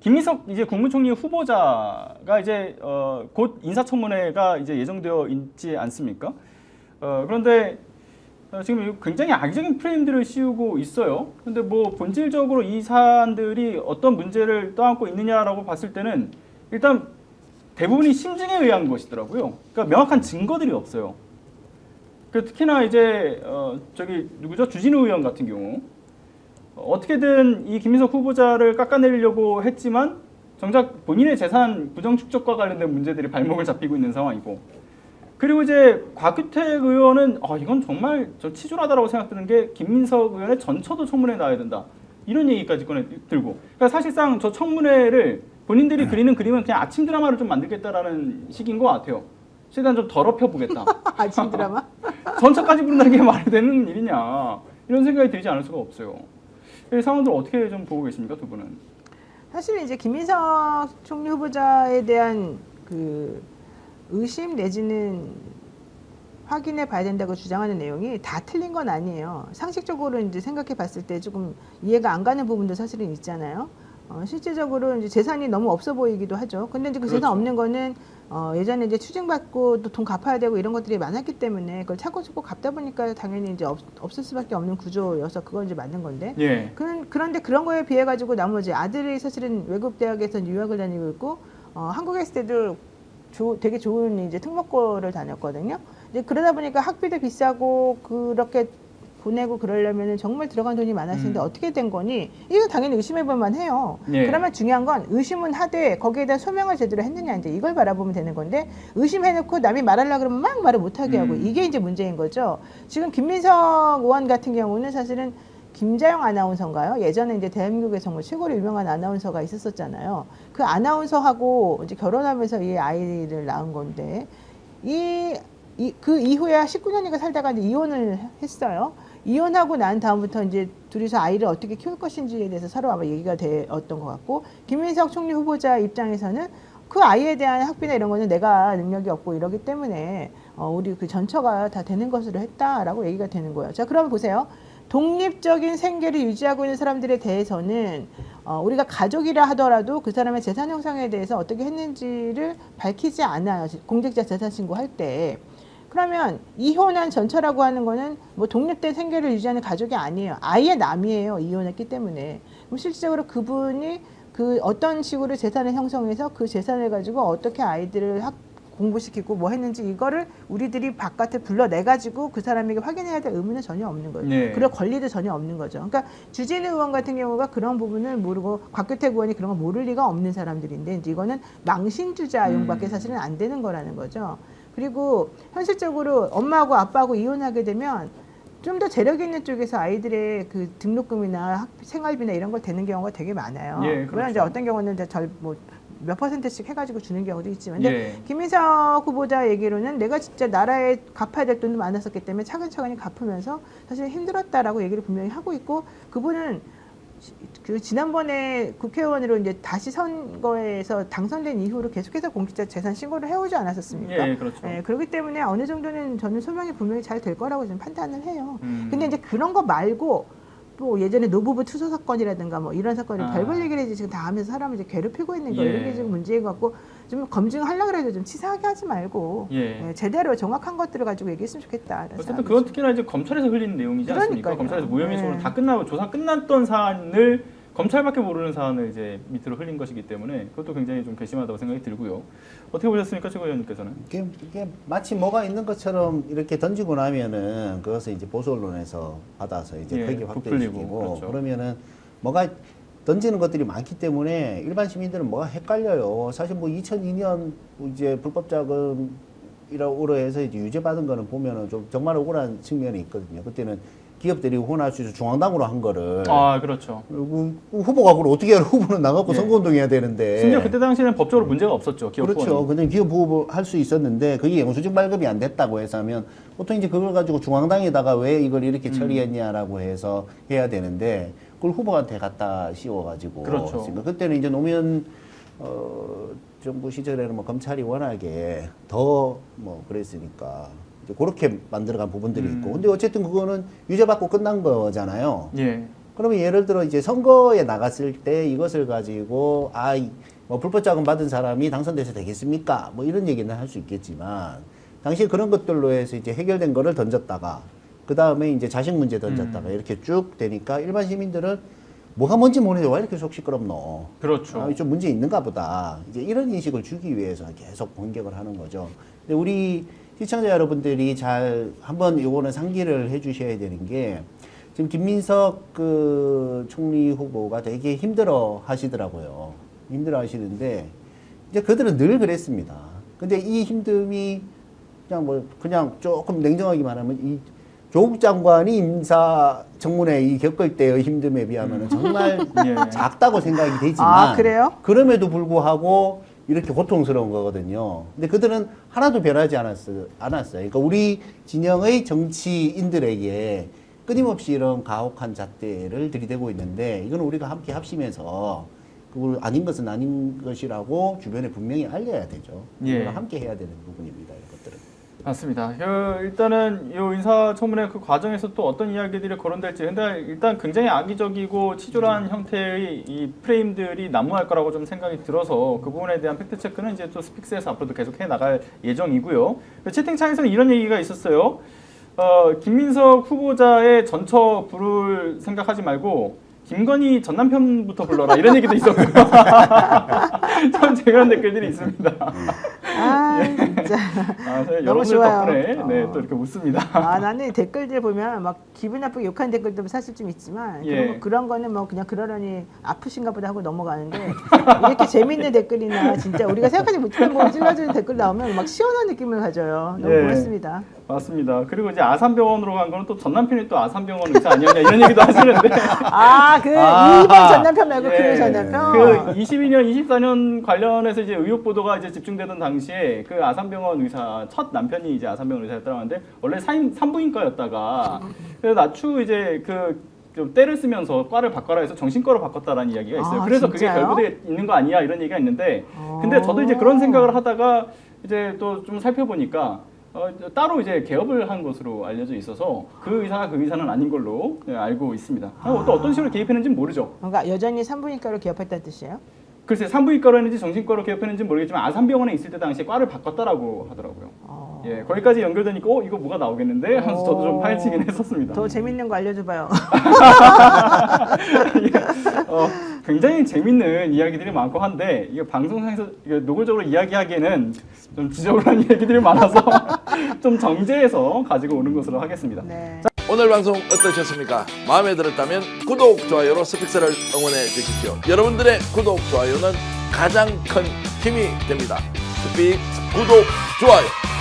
김민석 이제 국무총리 후보자가 이제 곧 인사청문회가 이제 예정되어 있지 않습니까? 그런데 지금 굉장히 악의적인 프레임들을 씌우고 있어요. 근데 뭐 본질적으로 이 사안들이 어떤 문제를 떠안고 있느냐라고 봤을 때는 일단 대부분이 심증에 의한 것이더라고요. 그러니까 명확한 증거들이 없어요. 특히나 이제 저기 누구죠? 주진우 의원 같은 경우 어떻게든 이 김민석 후보자를 깎아내리려고 했지만 정작 본인의 재산 부정 축적과 관련된 문제들이 발목을 잡히고 있는 상황이고, 그리고 이제 곽규택 의원은 이건 정말 저 치졸하다라고 생각드는 게 김민석 의원의 전처도 청문회에 나와야 된다 이런 얘기까지 꺼내 들고, 그러니까 사실상 저 청문회를 본인들이 그리는 그림은 그냥 아침 드라마를 좀 만들겠다라는 식인 것 같아요. 최대한 좀 더럽혀 보겠다. 아침 드라마? 전처까지 부른다는 게 말이 되는 일이냐 이런 생각이 들지 않을 수가 없어요. 이 상황들 어떻게 좀 보고 계십니까, 두 분은? 사실 이제 김민석 총리 후보자에 대한 그 의심 내지는 확인해 봐야 된다고 주장하는 내용이 다 틀린 건 아니에요. 상식적으로 이제 생각해 봤을 때 조금 이해가 안 가는 부분도 사실은 있잖아요. 실질적으로 이제 재산이 너무 없어 보이기도 하죠. 근데 이제 그 그렇죠. 재산 없는 거는 예전에 이제 추징받고 또 돈 갚아야 되고 이런 것들이 많았기 때문에 그걸 차고차고 갚다 보니까 당연히 이제 없을 수밖에 없는 구조여서 그건 이제 맞는 건데. 예. 그런데 그런 거에 비해 가지고 나머지 아들이 사실은 외국 대학에서 유학을 다니고 있고 한국에 있을 때도 되게 좋은 이제 특목고를 다녔거든요. 이제 그러다 보니까 학비도 비싸고 그렇게 보내고 그러려면 정말 들어간 돈이 많았을 텐데 어떻게 된 거니? 이거 당연히 의심해 볼만 해요. 예. 그러면 중요한 건 의심은 하되 거기에 대한 소명을 제대로 했느냐 이제 이걸 바라보면 되는 건데, 의심해놓고 남이 말하려고 그러면 막 말을 못하게 하고 이게 이제 문제인 거죠. 지금 김민석 의원 같은 경우는 사실은 김자영 아나운서인가요? 예전에 이제 대한민국에서 뭐 최고로 유명한 아나운서가 있었었잖아요. 그 아나운서하고 이제 결혼하면서 이 아이를 낳은 건데 그 이후에 19년인가 살다가 이제 이혼을 했어요. 이혼하고 난 다음부터 이제 둘이서 아이를 어떻게 키울 것인지에 대해서 서로 아마 얘기가 되었던 것 같고, 김민석 총리 후보자 입장에서는 그 아이에 대한 학비나 이런 거는 내가 능력이 없고 이러기 때문에 우리 그 전처가 다 되는 것으로 했다라고 얘기가 되는 거예요. 자, 그러면 보세요. 독립적인 생계를 유지하고 있는 사람들에 대해서는 우리가 가족이라 하더라도 그 사람의 재산 형성에 대해서 어떻게 했는지를 밝히지 않아요. 공직자 재산 신고할 때. 그러면 이혼한 전처라고 하는 거는 뭐 독립된 생계를 유지하는 가족이 아니에요. 아예 남이에요. 이혼했기 때문에. 그럼 실질적으로 그분이 그 어떤 식으로 재산을 형성해서 그 재산을 가지고 어떻게 아이들을 공부시키고 뭐 했는지 이거를 우리들이 바깥에 불러내가지고 그 사람에게 확인해야 될 의무는 전혀 없는 거예요. 네. 그럴 권리도 전혀 없는 거죠. 그러니까 주진우 의원 같은 경우가 그런 부분을 모르고 곽규택 의원이 그런 거 모를 리가 없는 사람들인데 이제 이거는 망신주자용밖에 사실은 안 되는 거라는 거죠. 그리고 현실적으로 엄마하고 아빠하고 이혼하게 되면 좀 더 재력 있는 쪽에서 아이들의 그 등록금이나 생활비나 이런 걸 대는 경우가 되게 많아요. 예, 그렇죠. 물론 이제 어떤 경우는 몇 %씩 해가지고 주는 경우도 있지만, 근데 예. 김민석 후보자 얘기로는 내가 진짜 나라에 갚아야 될 돈도 많았었기 때문에 차근차근히 갚으면서 사실 힘들었다라고 얘기를 분명히 하고 있고, 그분은 그 지난번에 국회의원으로 이제 다시 선거에서 당선된 이후로 계속해서 공직자 재산 신고를 해오지 않았었습니까? 예, 그렇죠. 그렇기 때문에 어느 정도는 저는 소명이 분명히 잘 될 거라고 좀 판단을 해요. 근데 이제 그런 거 말고 또 예전에 노부부 투소 사건이라든가 뭐 이런 사건을 별별 얘기를 지금 다 하면서 사람을 이제 괴롭히고 있는 거, 이런 게 지금 문제인 것 같고, 좀 검증하려고 해도 좀 치사하게 하지 말고 제대로 정확한 것들을 가지고 얘기했으면 좋겠다. 어쨌든 그건 특히나 이제 검찰에서 흘린 내용이지 않습니까? 그러니까요. 검찰에서 무혐의적으로 다 끝나고 조사 끝났던 사안을 검찰밖에 모르는 사안을 이제 밑으로 흘린 것이기 때문에 그것도 굉장히 좀 괘씸하다고 생각이 들고요. 어떻게 보셨습니까, 최고위원님께서는? 이게 마치 뭐가 있는 것처럼 이렇게 던지고 나면은 그것을 이제 보수 언론에서 받아서 이제 크게 확대시키고, 그렇죠. 그러면은 뭐가 던지는 것들이 많기 때문에 일반 시민들은 뭐가 헷갈려요. 사실 뭐 2002년 이제 불법 자금이라고 해서 이제 유죄받은 거는 보면은 좀 정말 억울한 측면이 있거든요. 그때는 기업들이 혼할 수 있어 중앙당으로 한 거를. 그렇죠. 후보가 그걸 어떻게 해요? 후보는 나가고 선거운동 해야 되는데. 심지어 그때 당시에는 법적으로 문제가 없었죠. 기업 그렇죠. 후원이. 근데 기업 후보 할 수 있었는데 그게 영수증 발급이 안 됐다고 해서 하면 보통 이제 그걸 가지고 중앙당에다가 왜 이걸 이렇게 처리했냐라고 해서 해야 되는데 그걸 후보한테 갖다 씌워가지고. 그렇죠. 그때는 이제 노무현 정부 시절에는 뭐 검찰이 워낙에 더 뭐 그랬으니까 이제 그렇게 만들어간 부분들이 있고. 근데 어쨌든 그거는 유죄받고 끝난 거잖아요. 예. 그러면 예를 들어 이제 선거에 나갔을 때 이것을 가지고 뭐 불법 자금 받은 사람이 당선돼서 되겠습니까? 뭐 이런 얘기는 할 수 있겠지만 당시 그런 것들로 해서 이제 해결된 거를 던졌다가 그 다음에 이제 자식 문제 던졌다가 이렇게 쭉 되니까 일반 시민들은 뭐가 뭔지 모르는데 왜 이렇게 속 시끄럽노? 그렇죠. 좀 문제 있는가 보다. 이제 이런 인식을 주기 위해서 계속 공격을 하는 거죠. 근데 우리 시청자 여러분들이 잘 한번 요거는 상기를 해 주셔야 되는 게 지금 김민석 그 총리 후보가 되게 힘들어 하시더라고요. 힘들어 하시는데 이제 그들은 늘 그랬습니다. 근데 이 힘듦이 그냥 조금 냉정하게 말하면 이 조국 장관이 인사청문회 이 겪을 때의 힘듦에 비하면 정말 예. 작다고 생각이 되지만 그래요? 그럼에도 불구하고 이렇게 고통스러운 거거든요. 근데 그들은 하나도 변하지 않았어요. 그러니까 우리 진영의 정치인들에게 끊임없이 이런 가혹한 잣대를 들이대고 있는데 이건 우리가 함께 합심해서 그걸 아닌 것은 아닌 것이라고 주변에 분명히 알려야 되죠. 예. 우리가 함께 해야 되는 부분입니다. 이것들은. 맞습니다. 일단은 이 인사청문회 그 과정에서 또 어떤 이야기들이 거론될지, 근데 일단 굉장히 악의적이고 치졸한 형태의 이 프레임들이 난무할 거라고 좀 생각이 들어서 그 부분에 대한 팩트 체크는 이제 또 스픽스에서 앞으로도 계속 해 나갈 예정이고요. 채팅창에서는 이런 얘기가 있었어요. 김민석 후보자의 전처 부를 생각하지 말고 김건희 전 남편부터 불러라 이런 얘기도 있었고요. 참 재미난 댓글들이 있습니다. 진짜. 너무 여러분들 좋아요. 덕분에 네, 또 이렇게 웃습니다. 나는 이 댓글들 보면 막 기분 나쁘게 욕하는 댓글도 사실 좀 있지만 예. 그런 거는 뭐 그냥 그러려니 아프신가 보다 하고 넘어가는데 이렇게 재밌는 댓글이나 진짜 우리가 생각하지 못한 걸 찔러주는 댓글 나오면 막 시원한 느낌을 가져요. 너무 예. 고맙습니다. 맞습니다. 그리고 이제 아산병원으로 간 거는 또 전 남편이 또 아산병원 의사 아니었냐 이런 얘기도 하시는데 이번 전 남편 말고 예. 그 전 남편. 그 22년, 24년 관련해서 이제 의혹 보도가 이제 집중되던 당시에 그 아산병원 의사 첫 남편이 이제 아산병원 의사였다고 하는데 원래 산부인과였다가 그래서 나추 이제 좀 때를 쓰면서 과를 바꿔라 해서 정신과로 바꿨다라는 이야기가 있어요. 그래서 진짜요? 그게 결부돼 있는 거 아니야 이런 얘기가 있는데 근데 저도 이제 그런 생각을 하다가 이제 또 좀 살펴보니까 따로 이제 개업을 한 것으로 알려져 있어서 그 의사가 그 의사는 아닌 걸로 알고 있습니다. 또 어떤 식으로 개입했는지는 모르죠. 그러니까 여전히 산부인과로 기업했다는 뜻이에요? 글쎄 산부인과로 했는지 정신과로 개업했는지 모르겠지만 아산병원에 있을 때 당시에 과를 바꿨다라고 하더라고요. 예, 거기까지 연결되니까 이거 뭐가 나오겠는데 하면서 저도 좀 파헤치긴 했었습니다. 더 재밌는 거 알려줘봐요. 굉장히 재밌는 이야기들이 많고 한데 이게 방송상에서 노골적으로 이야기하기에는 좀 지저분한 이야기들이 많아서 좀 정제해서 가지고 오는 것으로 하겠습니다. 네. 오늘 방송 어떠셨습니까? 마음에 들었다면 구독, 좋아요로 스픽스를 응원해 주십시오. 여러분들의 구독, 좋아요는 가장 큰 힘이 됩니다. 스픽스 구독, 좋아요.